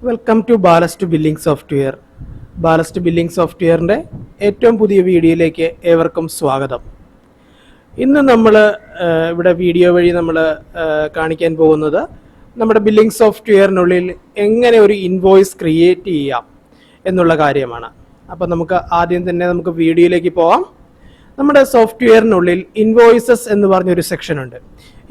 Welcome to ballast billing software. Ballast billing സോഫ്റ്റ്വെയറിൻ്റെ ഏറ്റവും പുതിയ വീഡിയോയിലേക്ക് ഏവർക്കും സ്വാഗതം. ഇന്ന് നമ്മൾ ഇവിടെ വീഡിയോ വഴി നമ്മൾ കാണിക്കാൻ പോകുന്നത് നമ്മുടെ ബില്ലിംഗ് സോഫ്റ്റ്വെയറിനുള്ളിൽ എങ്ങനെ ഒരു ഇൻവോയ്സ് ക്രിയേറ്റ് ചെയ്യാം എന്നുള്ള കാര്യമാണ്. അപ്പോൾ നമുക്ക് ആദ്യം തന്നെ നമുക്ക് വീഡിയോയിലേക്ക് പോവാം. നമ്മുടെ സോഫ്റ്റ്വെയറിനുള്ളിൽ ഇൻവോയ്സസ് എന്ന് പറഞ്ഞൊരു സെക്ഷൻ ഉണ്ട്.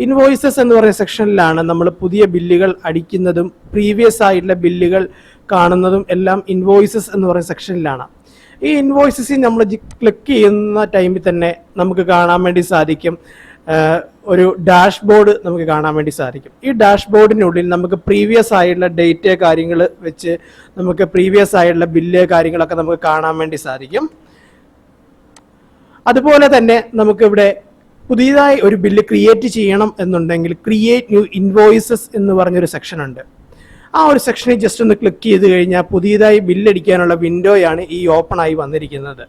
ഇൻവോയ്സസ് എന്ന് പറയുന്ന സെക്ഷനിലാണ് നമ്മൾ പുതിയ ബില്ലുകൾ അടിക്കുന്നതും പ്രീവിയസ് ആയിട്ടുള്ള ബില്ലുകൾ കാണുന്നതും എല്ലാം ഇൻവോയ്സസ് എന്ന് പറയുന്ന സെക്ഷനിലാണ്. ഈ ഇൻവോയ്സസിൽ നമ്മൾ ക്ലിക്ക് ചെയ്യുന്ന ടൈമിൽ തന്നെ നമുക്ക് കാണാൻ വേണ്ടി സാധിക്കും ഒരു ഡാഷ്ബോർഡ് നമുക്ക് കാണാൻ വേണ്ടി സാധിക്കും. ഈ ഡാഷ്ബോർഡിനുള്ളിൽ നമുക്ക് പ്രീവിയസ് ആയിട്ടുള്ള ഡേറ്റ് കാര്യങ്ങൾ വെച്ച് നമുക്ക് പ്രീവിയസ് ആയിട്ടുള്ള ബില്ല് കാര്യങ്ങളൊക്കെ നമുക്ക് കാണാൻ വേണ്ടി സാധിക്കും. അതുപോലെ തന്നെ നമുക്കിവിടെ പുതിയതായി ഒരു ബില്ല് ക്രിയേറ്റ് ചെയ്യണം എന്നുണ്ടെങ്കിൽ ക്രിയേറ്റ് ന്യൂ ഇൻവോയ്സസ് എന്ന് പറഞ്ഞൊരു സെക്ഷൻ ഉണ്ട്. ആ ഒരു സെക്ഷനിൽ ജസ്റ്റ് ഒന്ന് ക്ലിക്ക് ചെയ്ത് കഴിഞ്ഞാൽ പുതിയതായി ബില്ലടിക്കാനുള്ള വിൻഡോയാണ് ഈ ഓപ്പൺ ആയി വന്നിരിക്കുന്നത്.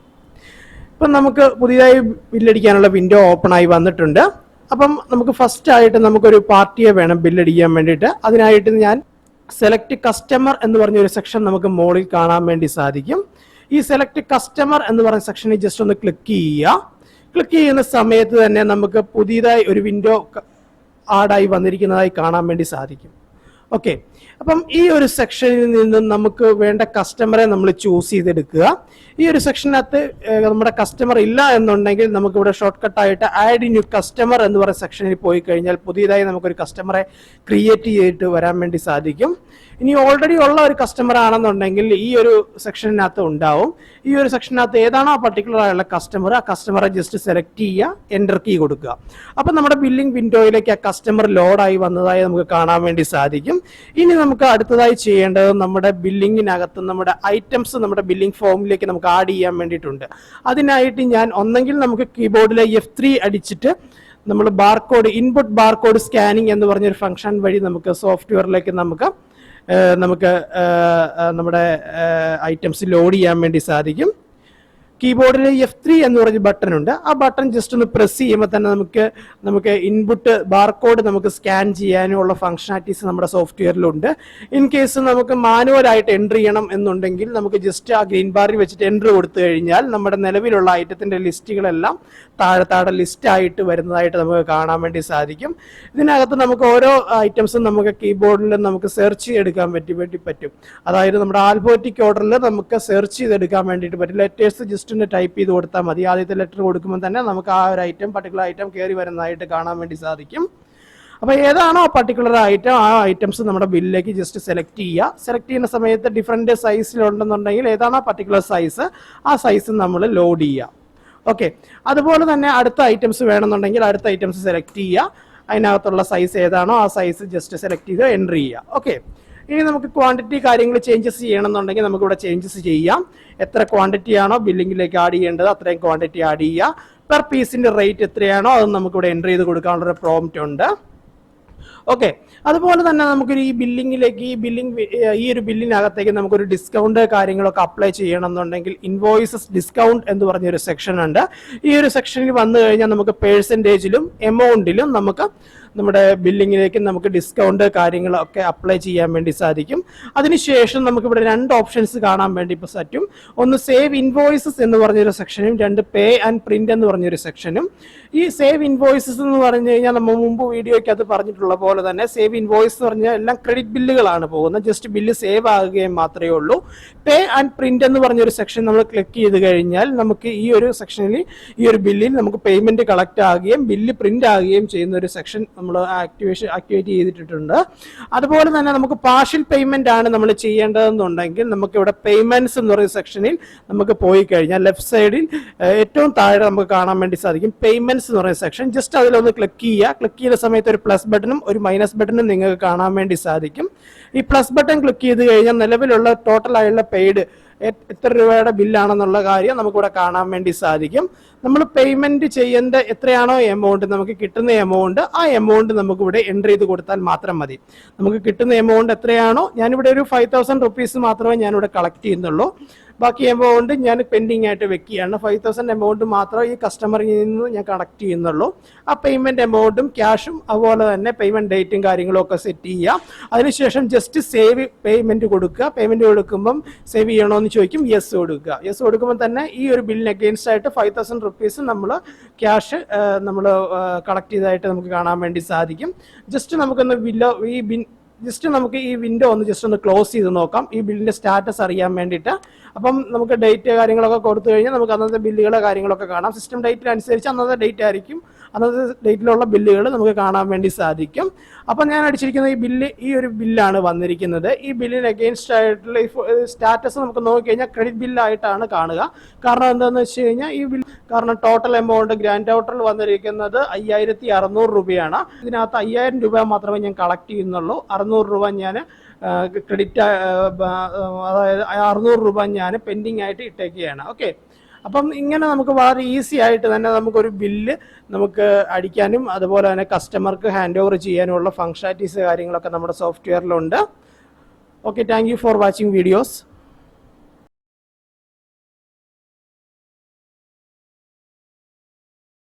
ഇപ്പം നമുക്ക് പുതിയതായി ബില്ലടിക്കാനുള്ള വിൻഡോ ഓപ്പൺ ആയി വന്നിട്ടുണ്ട്. അപ്പം നമുക്ക് ഫസ്റ്റ് ആയിട്ട് നമുക്കൊരു പാർട്ടിയെ വേണം ബില്ലടിക്കാൻ വേണ്ടിയിട്ട്. അതിനായിട്ട് ഞാൻ സെലക്ട് കസ്റ്റമർ എന്ന് പറഞ്ഞൊരു സെക്ഷൻ നമുക്ക് മുകളിൽ കാണാൻ വേണ്ടി സാധിക്കും. ഈ സെലക്ട് കസ്റ്റമർ എന്ന് പറയുന്ന സെക്ഷനിൽ ജസ്റ്റ് ഒന്ന് ക്ലിക്ക് ചെയ്യുക. ക്ലിക്ക് ചെയ്യുന്ന സമയത്ത് തന്നെ നമുക്ക് പുതിയതായി ഒരു വിൻഡോ ആഡായി വന്നിരിക്കുന്നതായി കാണാൻ വേണ്ടി സാധിക്കും. ഓക്കെ, അപ്പം ഈ ഒരു സെക്ഷനിൽ നിന്നും നമുക്ക് വേണ്ട കസ്റ്റമറെ നമ്മൾ ചൂസ് ചെയ്തെടുക്കുക. ഈ ഒരു സെക്ഷനകത്ത് നമ്മുടെ കസ്റ്റമർ ഇല്ല എന്നുണ്ടെങ്കിൽ നമുക്കിവിടെ ഷോർട്ട് കട്ടായിട്ട് ആഡ് ന്യൂ കസ്റ്റമർ എന്ന് പറയുന്ന സെക്ഷനിൽ പോയി കഴിഞ്ഞാൽ പുതിയതായി നമുക്കൊരു കസ്റ്റമറെ ക്രിയേറ്റ് ചെയ്തിട്ട് വരാൻ വേണ്ടി സാധിക്കും. ഇനി ഓൾറെഡി ഉള്ള ഒരു കസ്റ്റമർ ആണെന്നുണ്ടെങ്കിൽ ഈ ഒരു സെക്ഷനകത്ത് ഉണ്ടാവും. ഈ ഒരു സെക്ഷനകത്ത് ഏതാണോ ആ പർട്ടിക്കുലർ ആയുള്ള കസ്റ്റമർ, ആ കസ്റ്റമറെ ജസ്റ്റ് സെലക്ട് ചെയ്യുക, എൻ്റർ കീ കൊടുക്കുക. അപ്പം നമ്മുടെ ബില്ലിംഗ് വിൻഡോയിലേക്ക് ആ കസ്റ്റമർ ലോഡായി വന്നതായി നമുക്ക് കാണാൻ വേണ്ടി സാധിക്കും. ഇനി നമുക്ക് അടുത്തതായി ചെയ്യേണ്ടത് നമ്മുടെ ബില്ലിങ്ങിനകത്ത് നമ്മുടെ ഐറ്റംസ് നമ്മുടെ ബില്ലിംഗ് ഫോമിലേക്ക് നമുക്ക് ആഡ് ചെയ്യാൻ വേണ്ടിയിട്ടുണ്ട്. അതിനായിട്ട് ഞാൻ ഒന്നെങ്കിൽ നമുക്ക് കീബോർഡിലെ F3 അടിച്ചിട്ട് നമ്മൾ ബാർകോഡ് ഇൻപുട്ട് ബാർകോഡ് സ്കാനിങ് എന്ന് പറഞ്ഞൊരു ഫംഗ്ഷൻ വഴി നമുക്ക് സോഫ്റ്റ്വെയറിലേക്ക് നമുക്ക് നമ്മുടെ ഐറ്റംസ് ലോഡ് ചെയ്യാൻ വേണ്ടി സാധിക്കും. കീബോർഡിൽ F3 എന്ന് പറഞ്ഞ ബട്ടൺ ഉണ്ട്. ആ ബട്ടൺ ജസ്റ്റ് ഒന്ന് പ്രസ് ചെയ്യുമ്പോൾ തന്നെ നമുക്ക് ഇൻപുട്ട് ബാർകോഡ് നമുക്ക് സ്കാൻ ചെയ്യാനുള്ള ഫംഗ്ഷനാലിറ്റീസ് നമ്മുടെ സോഫ്റ്റ്വെയറിലുണ്ട്. ഇൻ കേസ് നമുക്ക് മാനുവലായിട്ട് എൻട്രി ചെയ്യണം എന്നുണ്ടെങ്കിൽ നമുക്ക് ജസ്റ്റ് ആ ഗ്രീൻ ബാറിൽ വെച്ചിട്ട് എൻട്രി കൊടുത്തു കഴിഞ്ഞാൽ നമ്മുടെ നിലവിലുള്ള ഐറ്റത്തിൻ്റെ ലിസ്റ്റുകളെല്ലാം താഴെ ലിസ്റ്റായിട്ട് വരുന്നതായിട്ട് നമുക്ക് കാണാൻ വേണ്ടി സാധിക്കും. ഇതിനകത്ത് നമുക്ക് ഓരോ ഐറ്റംസും നമുക്ക് കീബോർഡിൽ നമുക്ക് സെർച്ച് ചെയ്തെടുക്കാൻ പറ്റും. അതായത് നമ്മുടെ ആൽഫബറ്റിക് ഓർഡറിൽ നമുക്ക് സെർച്ച് ചെയ്തെടുക്കാൻ വേണ്ടിയിട്ട് പറ്റും. ലെറ്റേഴ്സ് ജസ്റ്റ് ടൈപ്പ് ചെയ്ത് കൊടുത്താൽ മതി. ആദ്യത്തെ ലെറ്റർ കൊടുക്കുമ്പോൾ തന്നെ നമുക്ക് ആ ഒരു പർട്ടിക്കുലർ ഐറ്റം കയറി വരുന്നതായിട്ട് കാണാൻ വേണ്ടി സാധിക്കും. അപ്പോൾ ഏതാണോ പർട്ടിക്കുലർ ഐറ്റം, ആ ഐറ്റംസ് നമ്മുടെ ബില്ലിലേക്ക് ജസ്റ്റ് സെലക്ട് ചെയ്യുക. സെലക്ട് ചെയ്യുന്ന സമയത്ത് ഡിഫറെൻറ്റ് സൈസിലുണ്ടെന്നുണ്ടെങ്കിൽ ഏതാണോ പർട്ടിക്കുലർ സൈസ്, ആ സൈസ് നമ്മൾ ലോഡ് ചെയ്യുക. ഓക്കെ, അതുപോലെ തന്നെ അടുത്ത ഐറ്റംസ് വേണമെന്നുണ്ടെങ്കിൽ അടുത്ത ഐറ്റംസ് സെലക്ട് ചെയ്യുക. അതിനകത്തുള്ള സൈസ് ഏതാണോ ആ സൈസ് ജസ്റ്റ് സെലക്ട് ചെയ്ത് എൻ്റർ ചെയ്യുക. ഓക്കെ, ഇനി നമുക്ക് ക്വാണ്ടിറ്റി കാര്യങ്ങൾ ചേഞ്ചസ് ചെയ്യണമെന്നുണ്ടെങ്കിൽ നമുക്കിവിടെ ചേഞ്ചസ് ചെയ്യാം. എത്ര ക്വാണ്ടിറ്റി ആണോ ബില്ലിങ്ങിലേക്ക് ആഡ് ചെയ്യേണ്ടത് അത്രയും ക്വാണ്ടിറ്റി ആഡ് ചെയ്യുക. പെർ പീസിൻ്റെ റേറ്റ് എത്രയാണോ അത് നമുക്കിവിടെ എൻ്റർ ചെയ്ത് കൊടുക്കാനുള്ളൊരു പ്രോംപ്റ്റ് ഉണ്ട്. ഓക്കെ, അതുപോലെ തന്നെ നമുക്കൊരു ഈ ഒരു ബില്ലിനകത്തേക്ക് നമുക്കൊരു ഡിസ്കൗണ്ട് കാര്യങ്ങളൊക്കെ അപ്ലൈ ചെയ്യണം എന്നുണ്ടെങ്കിൽ ഇൻവോയ്സസ് ഡിസ്കൗണ്ട് എന്ന് പറഞ്ഞൊരു സെക്ഷൻ ഉണ്ട്. ഈ ഒരു സെക്ഷനിൽ വന്നു കഴിഞ്ഞാൽ നമുക്ക് പേഴ്സൻറ്റേജിലും എമൗണ്ടിലും നമുക്ക് നമ്മുടെ ബില്ലിങ്ങിലേക്ക് നമുക്ക് ഡിസ്കൗണ്ട് കാര്യങ്ങളൊക്കെ അപ്ലൈ ചെയ്യാൻ വേണ്ടി സാധിക്കും. അതിനുശേഷം നമുക്കിവിടെ രണ്ട് ഓപ്ഷൻസ് കാണാൻ വേണ്ടി ഇപ്പോൾ പറ്റും. ഒന്ന് സേവ് ഇൻവോയ്സസ് എന്ന് പറഞ്ഞൊരു സെക്ഷനും രണ്ട് പേ ആൻഡ് പ്രിന്റ് എന്ന് പറഞ്ഞൊരു സെക്ഷനും. ഈ സേവ് ഇൻവോയ്സസ് എന്ന് പറഞ്ഞു കഴിഞ്ഞാൽ നമ്മൾ മുമ്പ് വീഡിയോയ്ക്ക് അത് പറഞ്ഞിട്ടുള്ള പോലെ തന്നെ സേവ് ഇൻവോയ്സ് എന്ന് പറഞ്ഞാൽ എല്ലാം ക്രെഡിറ്റ് ബില്ലുകളാണ് പോകുന്നത്. ജസ്റ്റ് ബില്ല് സേവ് ആകുകയും മാത്രമേ ഉള്ളൂ. പേ ആൻഡ് പ്രിന്റ് എന്ന് പറഞ്ഞൊരു സെക്ഷൻ നമ്മൾ ക്ലിക്ക് ചെയ്ത് കഴിഞ്ഞാൽ നമുക്ക് ഈ ഒരു സെക്ഷനിൽ ഈ ഒരു ബില്ലിൽ നമുക്ക് പേയ്മെന്റ് കളക്ട് ആകുകയും ബില്ല് പ്രിന്റ് ആകുകയും ചെയ്യുന്ന ഒരു സെക്ഷൻ നമ്മൾ ആക്ടിവേറ്റ് ചെയ്തിട്ടുണ്ട്. അതുപോലെ തന്നെ നമുക്ക് പാർഷ്യൽ പേയ്മെന്റ് ആണ് നമ്മൾ ചെയ്യേണ്ടതെന്നുണ്ടെങ്കിൽ നമുക്ക് ഇവിടെ പേയ്മെന്റ്സ് എന്ന് പറയുന്ന സെക്ഷനിൽ നമുക്ക് പോയി കഴിഞ്ഞാൽ ലെഫ്റ്റ് സൈഡിൽ ഏറ്റവും താഴെ നമുക്ക് കാണാൻ വേണ്ടി സാധിക്കും പേയ്മെന്റ്സ് എന്ന് പറയുന്ന സെക്ഷൻ. ജസ്റ്റ് അതിലൊന്ന് ക്ലിക്ക് ചെയ്യുക. ക്ലിക്ക് ചെയ്യുന്ന സമയത്ത് ഒരു പ്ലസ് ബട്ടണും ഒരു മൈനസ് ബട്ടണും നിങ്ങൾക്ക് കാണാൻ വേണ്ടി സാധിക്കും. ഈ പ്ലസ് ബട്ടൺ ക്ലിക്ക് ചെയ്ത് കഴിഞ്ഞാൽ നിലവിലുള്ള ടോട്ടൽ ആയുള്ള പെയ്ഡ് എത്ര രൂപയുടെ ബില്ലാണെന്നുള്ള കാര്യം നമുക്കിവിടെ കാണാൻ വേണ്ടി സാധിക്കും. നമ്മൾ പേയ്മെന്റ് ചെയ്യേണ്ട എത്രയാണോ എമൗണ്ട് നമുക്ക് കിട്ടുന്ന എമൗണ്ട്, ആ എമൗണ്ട് നമുക്കിവിടെ എൻ്റർ ചെയ്ത് കൊടുത്താൽ മാത്രം മതി. നമുക്ക് കിട്ടുന്ന എമൗണ്ട് എത്രയാണോ, ഞാനിവിടെ ഒരു 5000 റുപ്പീസ് മാത്രമേ ഞാനിവിടെ കളക്ട് ചെയ്യുന്നുള്ളൂ. ബാക്കി എമൗണ്ട് ഞാൻ പെൻഡിങ് ആയിട്ട് വെക്കുകയാണ്. 5,000 എമൗണ്ട് മാത്രം ഈ കസ്റ്റമറിൽ നിന്ന് ഞാൻ കളക്ട് ചെയ്യുന്നുള്ളൂ. ആ പേയ്മെൻറ്റ് എമൗണ്ടും ക്യാഷും അതുപോലെ തന്നെ പേയ്മെൻറ്റ് ഡേറ്റും കാര്യങ്ങളും ഒക്കെ സെറ്റ് ചെയ്യുക. അതിനുശേഷം ജസ്റ്റ് സേവ് പേയ്മെൻറ്റ് കൊടുക്കുക. പേയ്മെൻറ്റ് കൊടുക്കുമ്പം സേവ് ചെയ്യണമെന്ന് ചോദിക്കും, യെസ് കൊടുക്കുക. യെസ് കൊടുക്കുമ്പോൾ തന്നെ ഈ ഒരു ബില്ലിന് അഗെയിൻസ്റ്റ് ആയിട്ട് 5,000 റുപ്പീസ് നമ്മൾ ക്യാഷ് നമ്മൾ കളക്ട് ചെയ്തതായിട്ട് നമുക്ക് കാണാൻ വേണ്ടി സാധിക്കും. ജസ്റ്റ് നമുക്കൊന്ന് ജസ്റ്റ് നമുക്ക് ഈ വിൻഡോ ഒന്ന് ജസ്റ്റ് ഒന്ന് ക്ലോസ് ചെയ്ത് നോക്കാം, ഈ ബില്ലിൻ്റെ സ്റ്റാറ്റസ് അറിയാൻ വേണ്ടിയിട്ട്. അപ്പം നമുക്ക് ഡേറ്റ് കാര്യങ്ങളൊക്കെ കൊടുത്തു കഴിഞ്ഞാൽ നമുക്ക് അന്നത്തെ ബില്ലുകളെ കാര്യങ്ങളൊക്കെ കാണാം. സിസ്റ്റം ഡേറ്റിനനുസരിച്ച് അന്നത്തെ ഡേറ്റ് ആയിരിക്കും, അന്നത്തെ ഡേറ്റിലുള്ള ബില്ലുകൾ നമുക്ക് കാണാൻ വേണ്ടി സാധിക്കും. അപ്പം ഞാൻ അടിച്ചിരിക്കുന്ന ഈ ഒരു ബില്ലാണ് വന്നിരിക്കുന്നത്. ഈ ബില്ലിന് അഗെയിൻസ്റ്റ് ആയിട്ടുള്ള സ്റ്റാറ്റസ് നമുക്ക് നോക്കിക്കഴിഞ്ഞാൽ ക്രെഡിറ്റ് ബില്ലായിട്ടാണ് കാണുക. കാരണം എന്താണെന്ന് വെച്ച് കഴിഞ്ഞാൽ ഈ ബിൽ കാരണം ടോട്ടൽ എമൗണ്ട് ഗ്രാൻഡ് ടോട്ടൽ വന്നിരിക്കുന്നത് 5,600 രൂപയാണ്. ഇതിനകത്ത് 5,000 രൂപ മാത്രമേ ഞാൻ കളക്ട് ചെയ്യുന്നുള്ളൂ. 600 രൂപ ഞാൻ ക്രെഡിറ്റ്, അതായത് 600 രൂപ ഞാൻ പെൻഡിങ് ആയിട്ട് ഇട്ടേക്കുകയാണ്. ഓക്കെ, അപ്പം ഇങ്ങനെ നമുക്ക് വളരെ ഈസി ആയിട്ട് തന്നെ നമുക്കൊരു ബില്ല് നമുക്ക് അടിക്കാനും അതുപോലെ തന്നെ കസ്റ്റമർക്ക് ഹാൻഡ് ഓവർ ചെയ്യാനുമുള്ള ഫങ്ഷനാലിറ്റീസ് കാര്യങ്ങളൊക്കെ നമ്മുടെ സോഫ്റ്റ്വെയറിലുണ്ട്. Okay, thank you for watching videos.